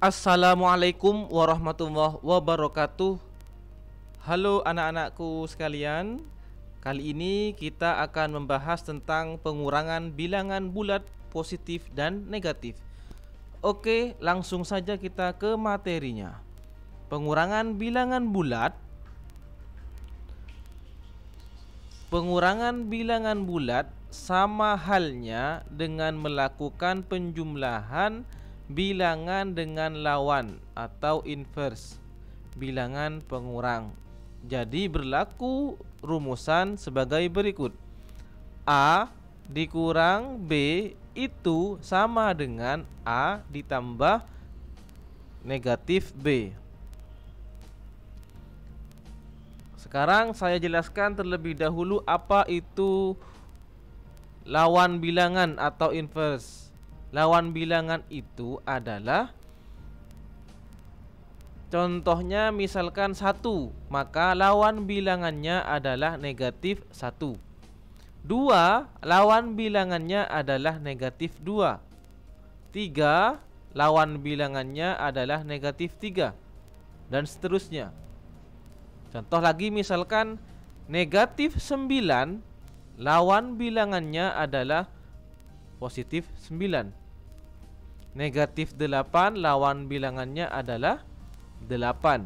Assalamualaikum warahmatullahi wabarakatuh. Halo anak-anakku sekalian. Kali ini kita akan membahas tentang pengurangan bilangan bulat positif dan negatif. Oke, langsung saja kita ke materinya. Pengurangan bilangan bulat. Pengurangan bilangan bulat sama halnya dengan melakukan penjumlahan bilangan dengan lawan atau inverse bilangan pengurang. Jadi berlaku rumusan sebagai berikut. A dikurang B itu sama dengan A ditambah negatif B. Sekarang saya jelaskan terlebih dahulu apa itu lawan bilangan atau inverse. Lawan bilangan itu adalah, contohnya misalkan 1, maka lawan bilangannya adalah negatif 1. 2, lawan bilangannya adalah negatif 2. 3, lawan bilangannya adalah negatif 3. Dan seterusnya. Contoh lagi misalkan negatif 9, lawan bilangannya adalah positif 9. Negatif 8, lawan bilangannya adalah 8.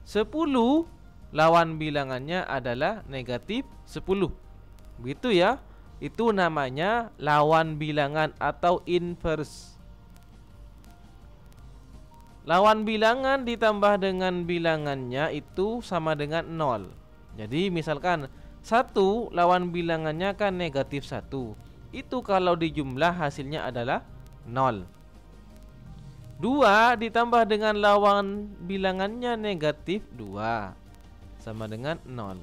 10, lawan bilangannya adalah negatif 10. Begitu ya. Itu namanya lawan bilangan atau inverse. Lawan bilangan ditambah dengan bilangannya itu sama dengan 0. Jadi misalkan 1 lawan bilangannya kan negatif 1. Itu kalau dijumlah hasilnya adalah 0. 2 ditambah dengan lawan bilangannya negatif 2 sama dengan 0.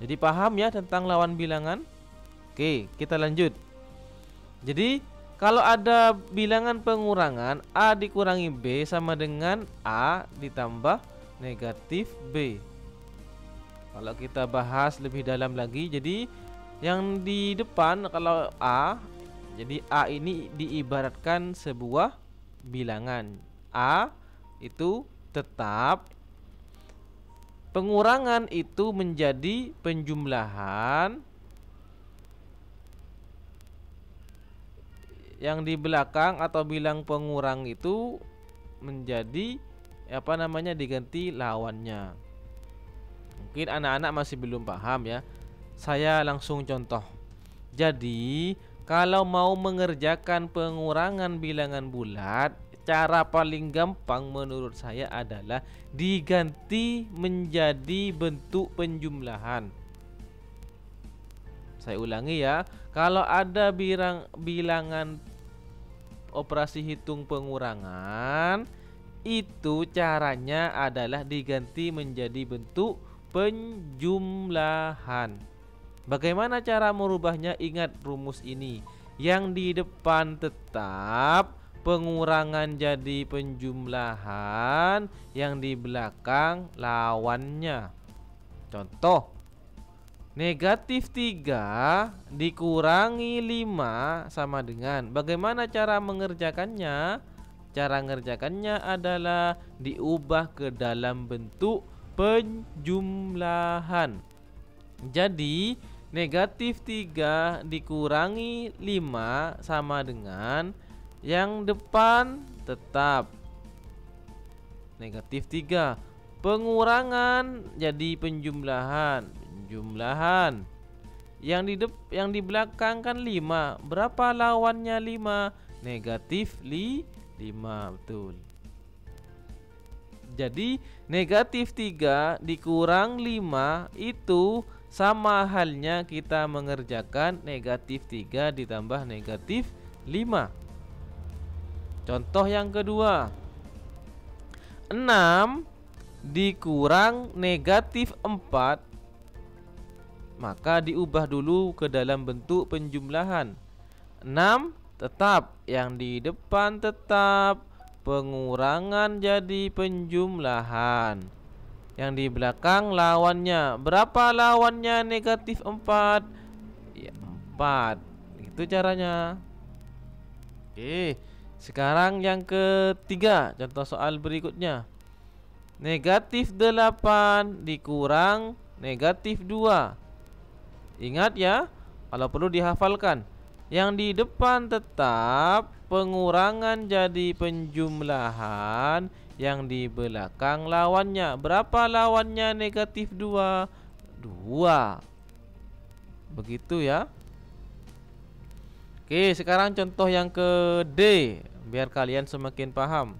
Jadi paham ya tentang lawan bilangan? Oke, kita lanjut. Jadi kalau ada bilangan pengurangan A dikurangi B sama dengan A ditambah negatif B. Kalau kita bahas lebih dalam lagi, jadi yang di depan kalau A, jadi A ini diibaratkan sebuah bilangan. A itu tetap, pengurangan itu menjadi penjumlahan, yang di belakang atau bilang pengurang itu menjadi diganti lawannya. Mungkin anak-anak masih belum paham ya. Saya langsung contoh. Jadi kalau mau mengerjakan pengurangan bilangan bulat, cara paling gampang menurut saya adalah diganti menjadi bentuk penjumlahan. Saya ulangi ya. Kalau ada bilangan operasi hitung pengurangan, itu caranya adalah diganti menjadi bentuk penjumlahan. Bagaimana cara merubahnya? Ingat rumus ini. Yang di depan tetap, pengurangan jadi penjumlahan, yang di belakang lawannya. Contoh, negatif 3 dikurangi 5 sama dengan, bagaimana cara mengerjakannya? Cara mengerjakannya adalah diubah ke dalam bentuk penjumlahan. Jadi negatif 3 dikurangi 5 sama dengan, yang depan tetap negatif 3, pengurangan jadi penjumlahan. Yang di belakang kan 5. Berapa lawannya 5? Negatif 5, betul. Jadi negatif 3 dikurang 5 itu sama halnya kita mengerjakan negatif 3 ditambah negatif 5. Contoh yang kedua, 6 dikurang negatif 4, maka diubah dulu ke dalam bentuk penjumlahan. 6 tetap, yang di depan tetap, pengurangan jadi penjumlahan, yang di belakang lawannya. Berapa lawannya negatif 4? Ya, 4. Itu caranya. Oke, Sekarang yang ketiga, contoh soal berikutnya. Negatif 8 dikurang negatif 2. Ingat ya, kalau perlu dihafalkan. Yang di depan tetap, pengurangan jadi penjumlahan, yang di belakang lawannya. Berapa lawannya negatif 2? 2. Begitu ya. Oke, sekarang contoh yang ke D, biar kalian semakin paham.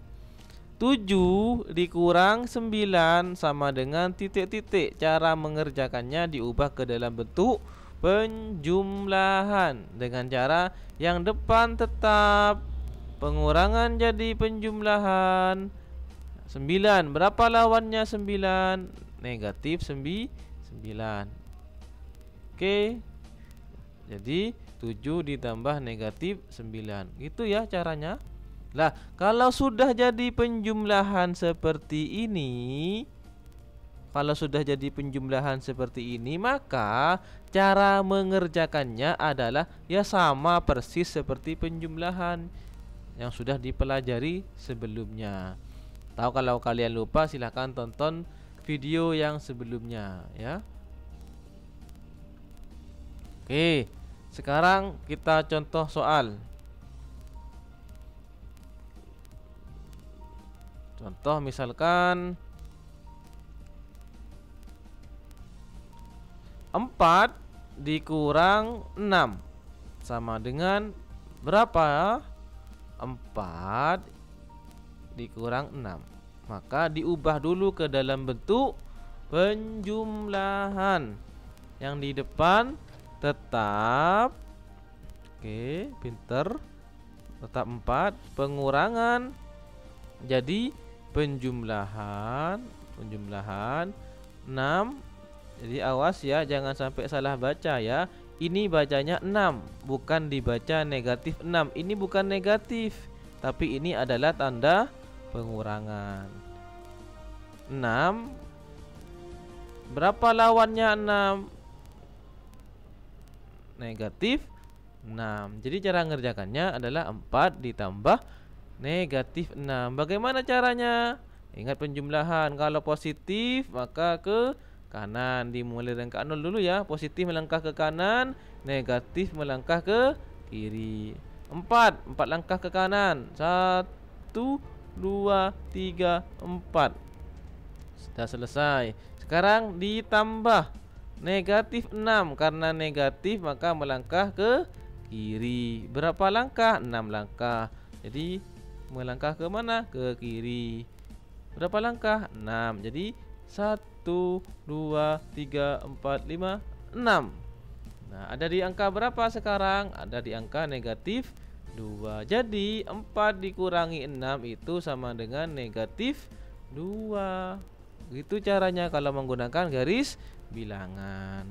7 dikurang 9 sama dengan titik-titik. Cara mengerjakannya diubah ke dalam bentuk penjumlahan dengan cara yang depan tetap, pengurangan jadi penjumlahan. 9, berapa lawannya 9? Negatif 9. Oke. Jadi 7 ditambah negatif 9. Gitu ya caranya. Lah, kalau sudah jadi penjumlahan seperti ini, maka cara mengerjakannya adalah ya sama persis seperti penjumlahan yang sudah dipelajari sebelumnya. Tahu kalau kalian lupa, silahkan tonton video yang sebelumnya ya. Oke, sekarang kita contoh soal. Contoh misalkan 4 dikurang 6 sama dengan berapa? 4 dikurang 6. Maka diubah dulu ke dalam bentuk penjumlahan. Yang di depan tetap, oke, pinter, tetap 4, pengurangan jadi penjumlahan 6. Jadi awas ya, jangan sampai salah baca ya. Ini bacanya 6, bukan dibaca negatif 6. Ini bukan negatif, tapi ini adalah tanda pengurangan. 6, berapa lawannya 6? Negatif 6. Jadi cara mengerjakannya adalah 4 ditambah negatif 6. Bagaimana caranya? Ingat penjumlahan. Kalau positif maka ke kanan. Dimulai dengan ke 0 dulu ya. Positif melangkah ke kanan, negatif melangkah ke kiri. 4 langkah ke kanan. 1, 2, 3, 4. Sudah selesai. Sekarang ditambah negatif 6. Karena negatif maka melangkah ke kiri. Berapa langkah? 6 langkah. Jadi melangkah ke mana? Ke kiri. Berapa langkah? 6. Jadi 1, 2, 3, 4, 5, 6. Nah, ada di angka berapa sekarang? Ada di angka negatif 2. Jadi 4 dikurangi 6 itu sama dengan negatif 2. Gitu caranya kalau menggunakan garis bilangan.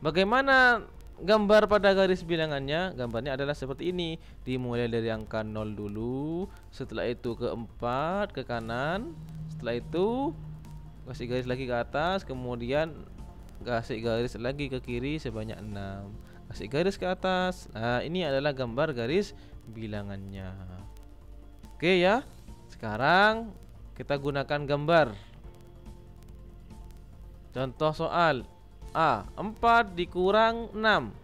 Bagaimana gambar pada garis bilangannya? Gambarnya adalah seperti ini. Dimulai dari angka 0 dulu, setelah itu ke 4 ke kanan, setelah itu kasih garis lagi ke atas, kemudian kasih garis lagi ke kiri sebanyak 6. Kasih garis ke atas. Nah, ini adalah gambar garis bilangannya. Oke ya. Sekarang kita gunakan gambar. Contoh soal A, 4 dikurang 6.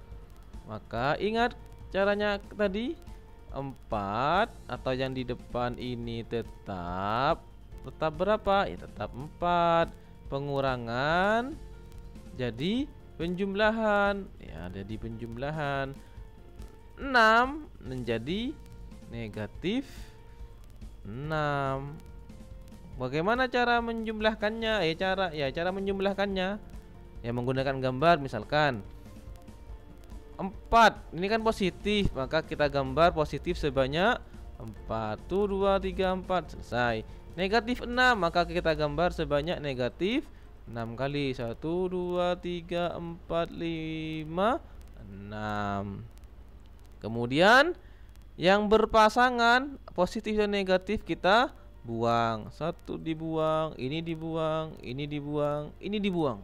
Maka ingat caranya tadi. 4 atau yang di depan ini tetap berapa? Ya tetap 4. Pengurangan jadi penjumlahan. Ya, jadi penjumlahan. 6 menjadi negatif 6. Bagaimana cara menjumlahkannya? Cara menjumlahkannya ya menggunakan gambar. Misalkan 4 ini kan positif, maka kita gambar positif sebanyak 4. 1, 2, 3, 4. Selesai. Negatif 6, maka kita gambar sebanyak negatif 6 kali. 1, 2, 3, 4, 5, 6. Kemudian yang berpasangan positif dan negatif kita buang. 1 dibuang, ini dibuang, ini dibuang, ini dibuang.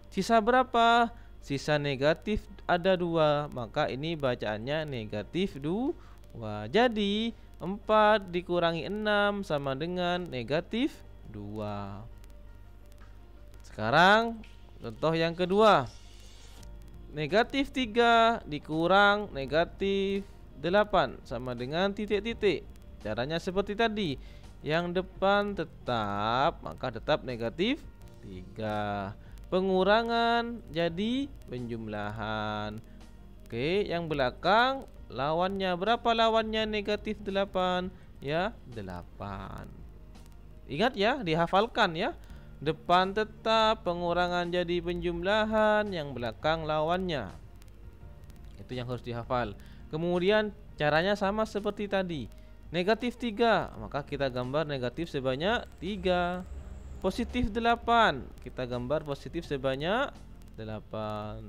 Sisa berapa? Sisa negatif ada 2, maka ini bacaannya negatif 2. Wah, jadi 4 dikurangi 6 sama dengan negatif 2. Sekarang contoh yang kedua. Negatif 3 dikurang negatif 8 sama dengan titik-titik. Caranya seperti tadi. Yang depan tetap, maka tetap negatif 3. Pengurangan jadi penjumlahan. Oke, yang belakang lawannya. Berapa lawannya negatif 8? Ya, 8. Ingat ya, dihafalkan ya. Depan tetap, pengurangan jadi penjumlahan, yang belakang lawannya. Itu yang harus dihafal. Kemudian caranya sama seperti tadi. Negatif 3, maka kita gambar negatif sebanyak 3. Positif 8, kita gambar positif sebanyak 8.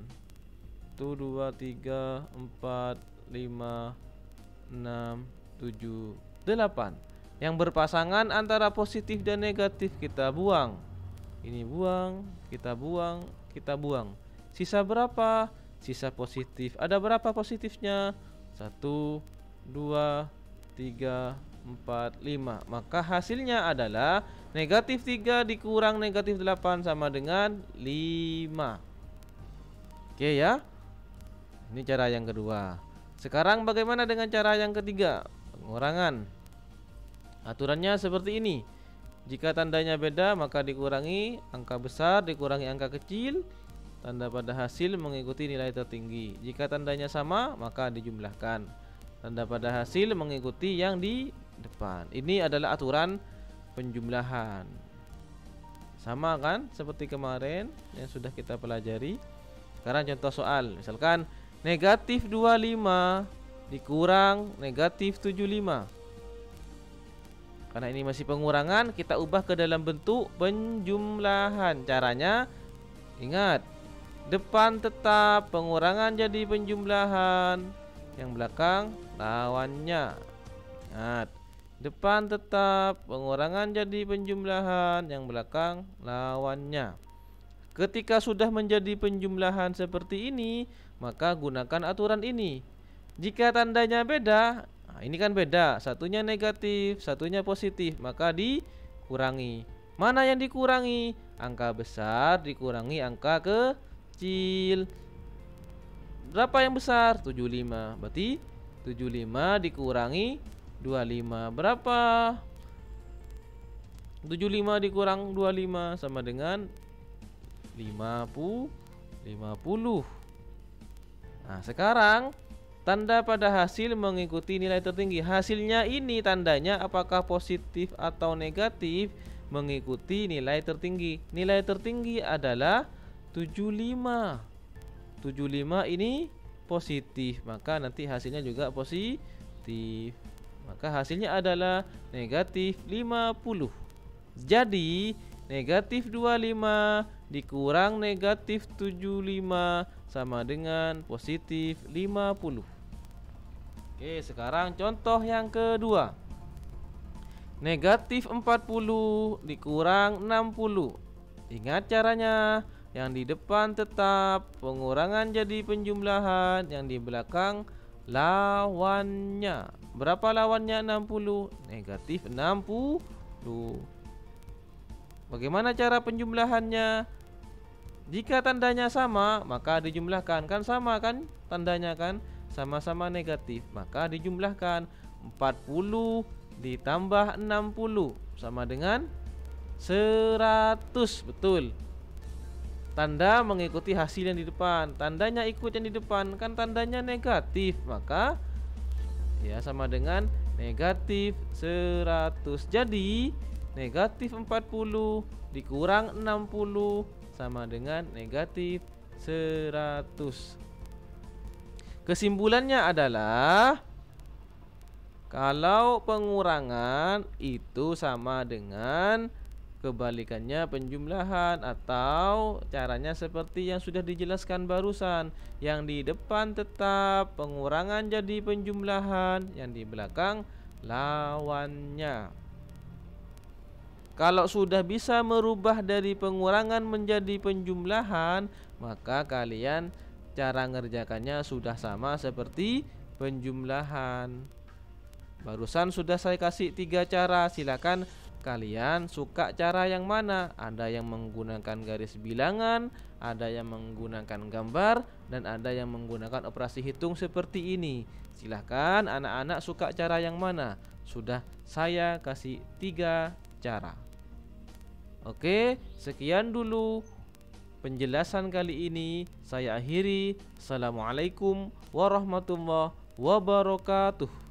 1, 2, 3, 4, 5, 6, 7, 8. Yang berpasangan antara positif dan negatif kita buang. Ini buang, kita buang, kita buang. Sisa berapa? Sisa positif. Ada berapa positifnya? 1, 2, 3, 4, 5. Maka hasilnya adalah negatif 3 dikurang negatif 8 sama dengan 5. Oke ya. Ini cara yang kedua. Sekarang bagaimana dengan cara yang ketiga? Pengurangan. Aturannya seperti ini. Jika tandanya beda, maka dikurangi angka besar dikurangi angka kecil. Tanda pada hasil mengikuti nilai tertinggi. Jika tandanya sama, maka dijumlahkan. Tanda pada hasil mengikuti yang di depan. Ini adalah aturan penjumlahan. Sama kan seperti kemarin yang sudah kita pelajari. Sekarang contoh soal. Misalkan negatif 25 dikurang negatif 75. Karena ini masih pengurangan, kita ubah ke dalam bentuk penjumlahan. Caranya, ingat, depan tetap, pengurangan jadi penjumlahan, yang belakang lawannya. Ingat, depan tetap, pengurangan jadi penjumlahan, yang belakang lawannya. Ketika sudah menjadi penjumlahan seperti ini, maka gunakan aturan ini. Jika tandanya beda, nah ini kan beda, satunya negatif, satunya positif, maka dikurangi. Mana yang dikurangi? Angka besar dikurangi angka kecil. Berapa yang besar? 75. Berarti 75 dikurangi 25. Berapa? 75 dikurang 25 sama dengan 50. Nah, sekarang tanda pada hasil mengikuti nilai tertinggi. Hasilnya ini tandanya apakah positif atau negatif mengikuti nilai tertinggi. Nilai tertinggi adalah 75. 75 ini positif, maka nanti hasilnya juga positif. Maka hasilnya adalah negatif 50. Jadi negatif 25 dikurang negatif 75 sama dengan positif 50. Oke, sekarang contoh yang kedua. Negatif 40 dikurang 60. Ingat caranya. Yang di depan tetap, pengurangan jadi penjumlahan, yang di belakang lawannya. Berapa lawannya 60? Negatif 60. Bagaimana cara penjumlahannya? Jika tandanya sama, maka dijumlahkan. Kan sama kan tandanya kan? Sama-sama negatif, maka dijumlahkan. 40 ditambah 60 sama dengan 100. Betul. Tanda mengikuti hasil yang di depan. Tandanya ikut yang di depan, kan tandanya negatif, maka ya sama dengan negatif 100. Jadi negatif 40 dikurang 60 sama dengan negatif 100. Kesimpulannya adalah kalau pengurangan itu sama dengan kebalikannya penjumlahan, atau caranya seperti yang sudah dijelaskan barusan. Yang di depan tetap, pengurangan jadi penjumlahan, yang di belakang lawannya. Kalau sudah bisa merubah dari pengurangan menjadi penjumlahan, maka kalian cara ngerjakannya sudah sama seperti penjumlahan. Barusan sudah saya kasih 3 cara. Silakan kalian suka cara yang mana? Ada yang menggunakan garis bilangan, ada yang menggunakan gambar, dan ada yang menggunakan operasi hitung seperti ini. Silahkan anak-anak suka cara yang mana? Sudah saya kasih 3 cara. Oke, sekian dulu penjelasan kali ini. Saya akhiri. Assalamualaikum warahmatullahi wabarakatuh.